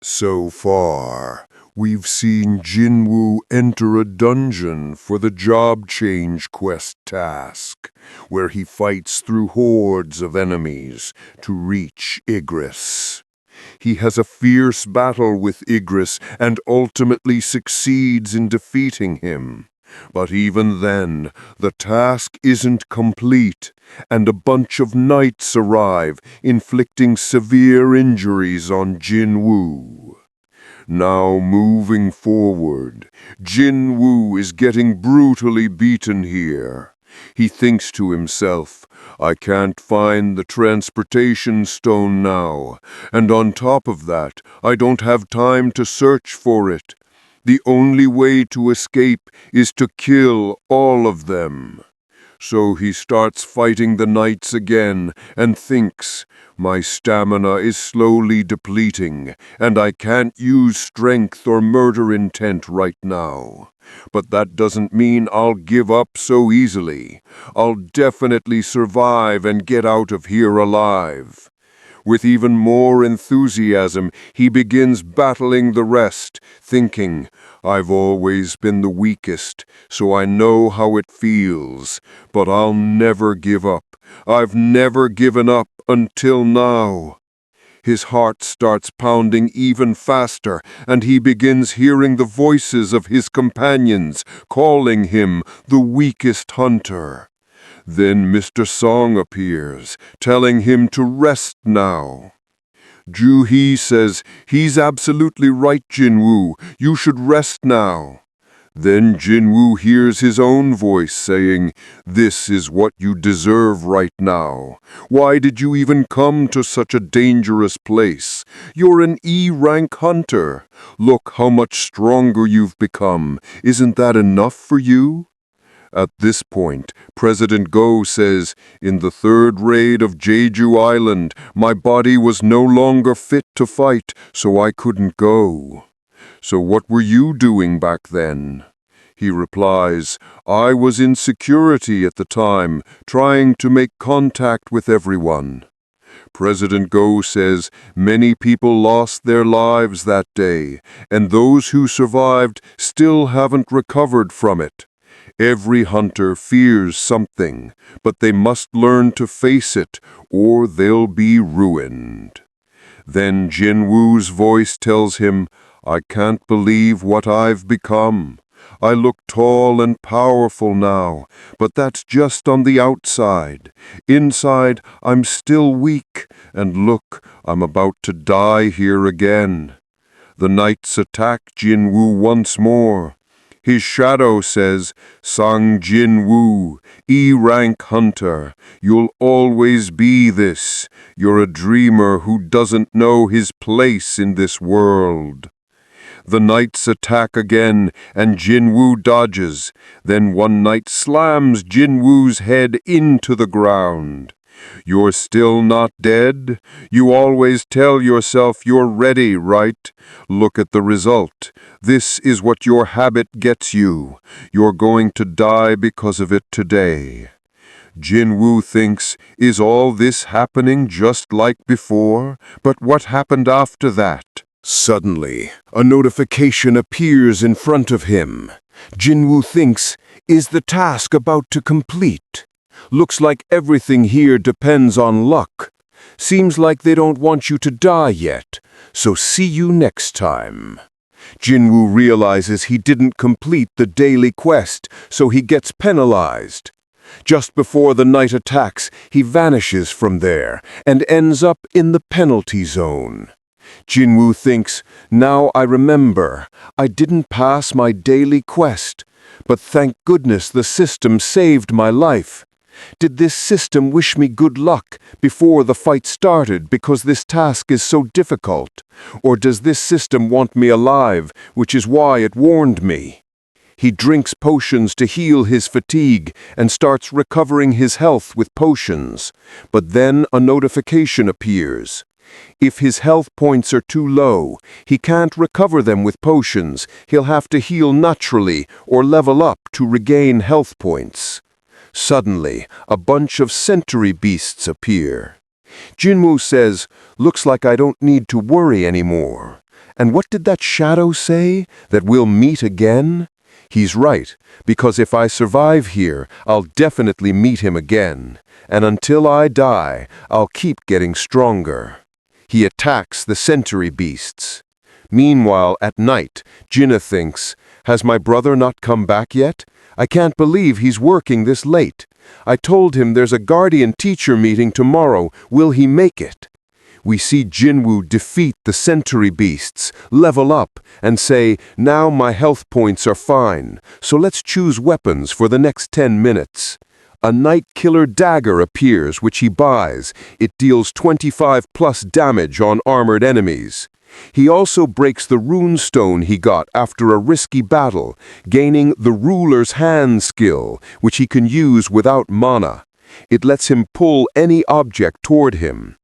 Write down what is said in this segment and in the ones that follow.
So far, we've seen Jinwoo enter a dungeon for the job change quest task, where he fights through hordes of enemies to reach Igris. He has a fierce battle with Igris and ultimately succeeds in defeating him. But even then, the task isn't complete, and a bunch of knights arrive, inflicting severe injuries on Jinwoo. Now moving forward, Jinwoo is getting brutally beaten here. He thinks to himself, I can't find the transportation stone now, and on top of that, I don't have time to search for it. The only way to escape is to kill all of them. So he starts fighting the knights again and thinks, my stamina is slowly depleting, and I can't use strength or murder intent right now. But that doesn't mean I'll give up so easily. I'll definitely survive and get out of here alive. With even more enthusiasm, he begins battling the rest, thinking, I've always been the weakest, so I know how it feels, but I'll never give up. I've never given up until now. His heart starts pounding even faster, and he begins hearing the voices of his companions, calling him the weakest hunter. Then Mr. Song appears, telling him to rest now. Ju-hee says, he's absolutely right, Jinwoo. You should rest now. Then Jinwoo hears his own voice saying, this is what you deserve right now. Why did you even come to such a dangerous place? You're an E-rank hunter. Look how much stronger you've become. Isn't that enough for you? At this point, President Go says, in the third raid of Jeju Island, my body was no longer fit to fight, so I couldn't go. So what were you doing back then? He replies, I was in security at the time, trying to make contact with everyone. President Go says many people lost their lives that day, and those who survived still haven't recovered from it. Every hunter fears something, but they must learn to face it, or they'll be ruined. Then Jinwoo's voice tells him, I can't believe what I've become. I look tall and powerful now, but that's just on the outside. Inside, I'm still weak, and look, I'm about to die here again. The knights attack Jinwoo once more. His shadow says, Sang Jinwoo, E-rank hunter, you'll always be this. You're a dreamer who doesn't know his place in this world. The knights attack again, and Jinwoo dodges. Then one knight slams Jinwoo's head into the ground. You're still not dead? You always tell yourself you're ready, right? Look at the result. This is what your habit gets you. You're going to die because of it today. Jinwoo thinks, is all this happening just like before? But what happened after that? Suddenly, a notification appears in front of him. Jinwoo thinks, is the task about to complete? Looks like everything here depends on luck. Seems like they don't want you to die yet, so see you next time. Jinwoo realizes he didn't complete the daily quest, so he gets penalized. Just before the knight attacks, he vanishes from there and ends up in the penalty zone. Jinwoo thinks, now I remember, I didn't pass my daily quest, but thank goodness the system saved my life. Did this system wish me good luck before the fight started because this task is so difficult? Or does this system want me alive, which is why it warned me? He drinks potions to heal his fatigue and starts recovering his health with potions. But then a notification appears. If his health points are too low, he can't recover them with potions. He'll have to heal naturally or level up to regain health points. Suddenly, a bunch of sentry beasts appear. Jinwoo says, looks like I don't need to worry anymore. And what did that shadow say? That we'll meet again? He's right, because if I survive here, I'll definitely meet him again. And until I die, I'll keep getting stronger. He attacks the sentry beasts. Meanwhile, at night, Jinwoo thinks, has my brother not come back yet? I can't believe he's working this late. I told him there's a guardian-teacher meeting tomorrow. Will he make it? We see Jinwoo defeat the sentry beasts, level up, and say, now my health points are fine, so let's choose weapons for the next 10 minutes. A Night Killer dagger appears, which he buys. It deals 25+ damage on armored enemies. He also breaks the rune stone he got after a risky battle, gaining the Ruler's Hand skill, which he can use without mana. It lets him pull any object toward him.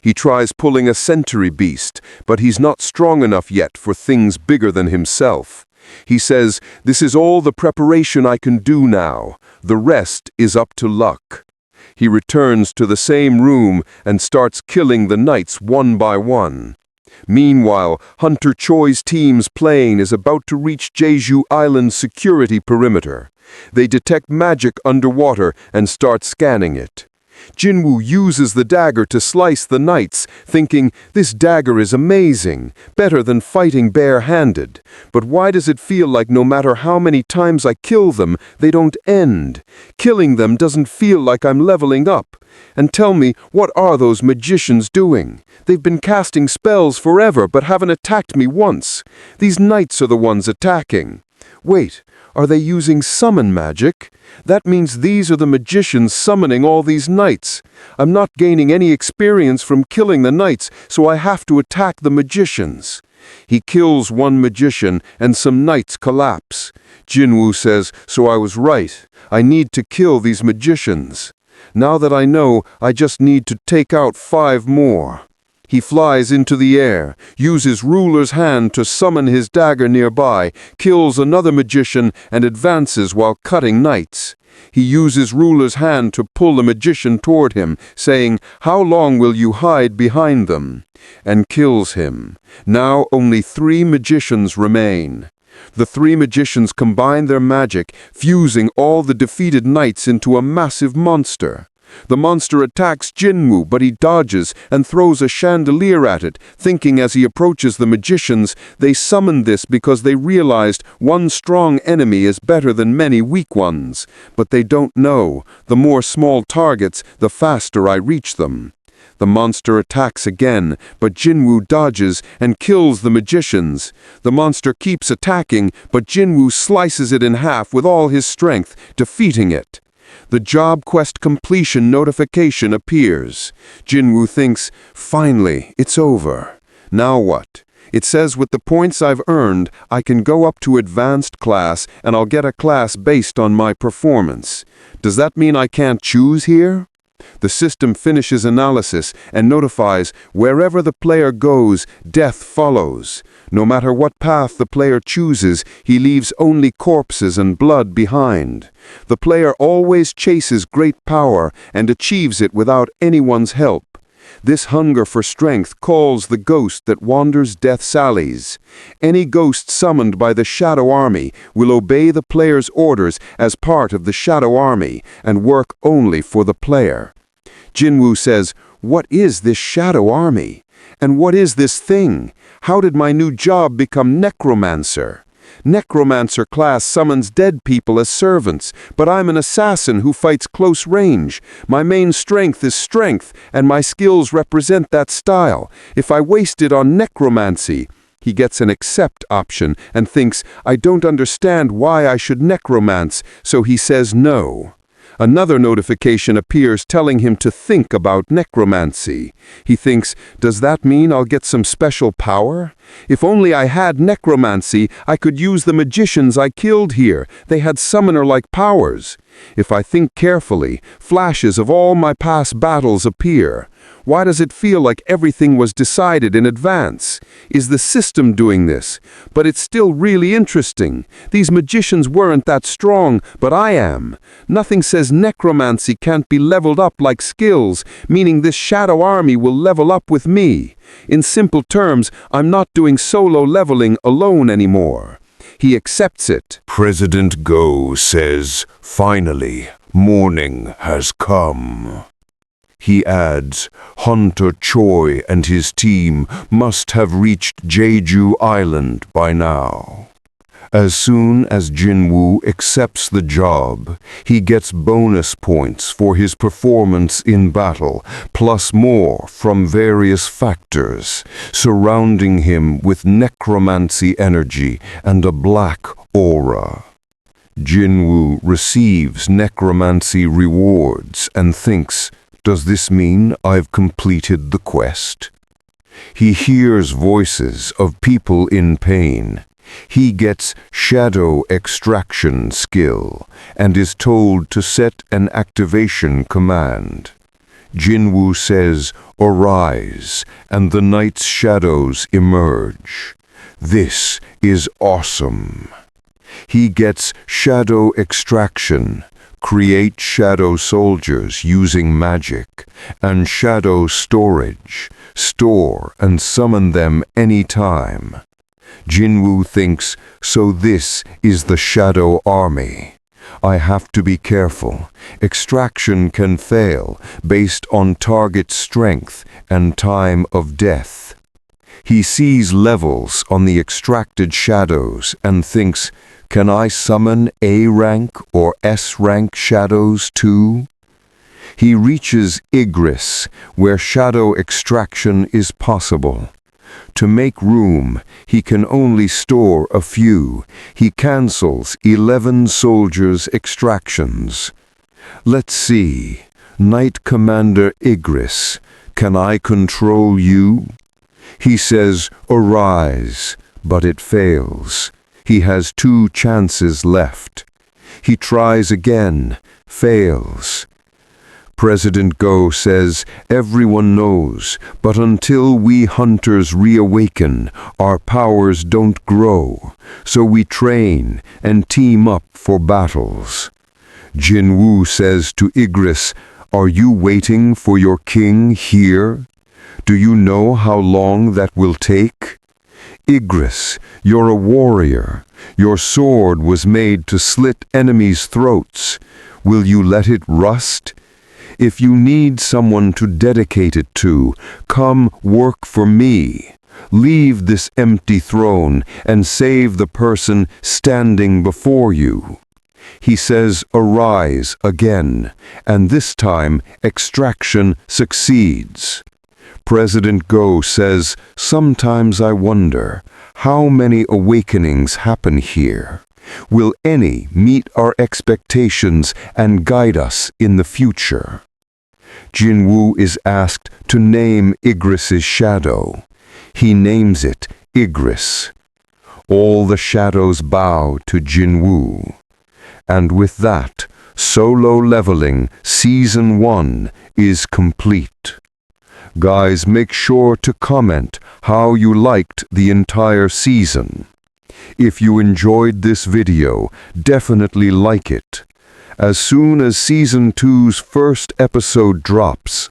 He tries pulling a sentry beast, but he's not strong enough yet for things bigger than himself. He says, this is all the preparation I can do now. The rest is up to luck. He returns to the same room and starts killing the knights one by one. Meanwhile, Hunter Choi's team's plane is about to reach Jeju Island's security perimeter. They detect magic underwater and start scanning it. Jinwoo uses the dagger to slice the knights, thinking, this dagger is amazing, better than fighting bare-handed. But why does it feel like no matter how many times I kill them, they don't end? Killing them doesn't feel like I'm leveling up. And tell me, what are those magicians doing? They've been casting spells forever, but haven't attacked me once. These knights are the ones attacking. Wait, are they using summon magic? That means these are the magicians summoning all these knights. I'm not gaining any experience from killing the knights, so I have to attack the magicians. He kills one magician and some knights collapse. Jinwoo says, so I was right. I need to kill these magicians. Now that I know, I just need to take out 5 more. He flies into the air, uses Ruler's Hand to summon his dagger nearby, kills another magician, and advances while cutting knights. He uses Ruler's Hand to pull the magician toward him, saying, how long will you hide behind them? And kills him. Now only 3 magicians remain. The 3 magicians combine their magic, fusing all the defeated knights into a massive monster. The monster attacks Jinwoo, but he dodges and throws a chandelier at it, thinking as he approaches the magicians, they summoned this because they realized one strong enemy is better than many weak ones. But they don't know. The more small targets, the faster I reach them. The monster attacks again, but Jinwoo dodges and kills the magicians. The monster keeps attacking, but Jinwoo slices it in half with all his strength, defeating it. The job quest completion notification appears. Jinwoo thinks, finally, it's over. Now what? It says with the points I've earned, I can go up to advanced class and I'll get a class based on my performance. Does that mean I can't choose here? The system finishes analysis and notifies wherever the player goes, death follows. No matter what path the player chooses, he leaves only corpses and blood behind. The player always chases great power and achieves it without anyone's help. This hunger for strength calls the ghost that wanders death's alleys. Any ghost summoned by the Shadow Army will obey the player's orders as part of the Shadow Army and work only for the player. Jinwoo says, what is this Shadow Army? And what is this thing? How did my new job become Necromancer? Necromancer class summons dead people as servants, but I'm an assassin who fights close range. My main strength is strength, and my skills represent that style. If I waste it on necromancy, he gets an accept option and thinks, I don't understand why I should necromance, so he says no. Another notification appears telling him to think about necromancy. He thinks, does that mean I'll get some special power? If only I had necromancy, I could use the magicians I killed here. They had summoner-like powers. If I think carefully, flashes of all my past battles appear. Why does it feel like everything was decided in advance? Is the system doing this? But it's still really interesting. These magicians weren't that strong, but I am. Nothing says necromancy can't be leveled up like skills, meaning this Shadow Army will level up with me. In simple terms, I'm not doing solo leveling alone anymore. He accepts it. President Go says, "Finally, morning has come." He adds, Hunter Choi and his team must have reached Jeju Island by now. As soon as Jinwoo accepts the job, he gets bonus points for his performance in battle, plus more from various factors, surrounding him with necromancy energy and a black aura. Jinwoo receives necromancy rewards and thinks, does this mean I've completed the quest? He hears voices of people in pain. He gets shadow extraction skill and is told to set an activation command. Jinwoo says, "Arise," and the night's shadows emerge. This is awesome. He gets shadow extraction, create shadow soldiers using magic, and shadow storage, store and summon them anytime. Jinwoo thinks, so this is the Shadow Army. I have to be careful. Extraction can fail based on target strength and time of death. He sees levels on the extracted shadows and thinks, can I summon A rank or S rank shadows too? He reaches Igris, where shadow extraction is possible. To make room, he can only store a few. He cancels 11 soldiers' extractions. Let's see. Knight Commander Igris, can I control you? He says, arise, but it fails. He has 2 chances left. He tries again, fails. President Go says, everyone knows, but until we hunters reawaken, our powers don't grow, so we train and team up for battles. Jinwoo says to Igris, are you waiting for your king here? Do you know how long that will take? Igris, you're a warrior. Your sword was made to slit enemies' throats. Will you let it rust? If you need someone to dedicate it to, come work for me. Leave this empty throne and save the person standing before you. He says, arise again, and this time extraction succeeds. President Go says, sometimes I wonder, how many awakenings happen here? Will any meet our expectations and guide us in the future? Jinwoo is asked to name Igris's shadow. He names it Igris. All the shadows bow to Jinwoo. And with that, Solo Leveling Season 1 is complete. Guys, make sure to comment how you liked the entire season. If you enjoyed this video, definitely like it. As soon as Season 2's first episode drops,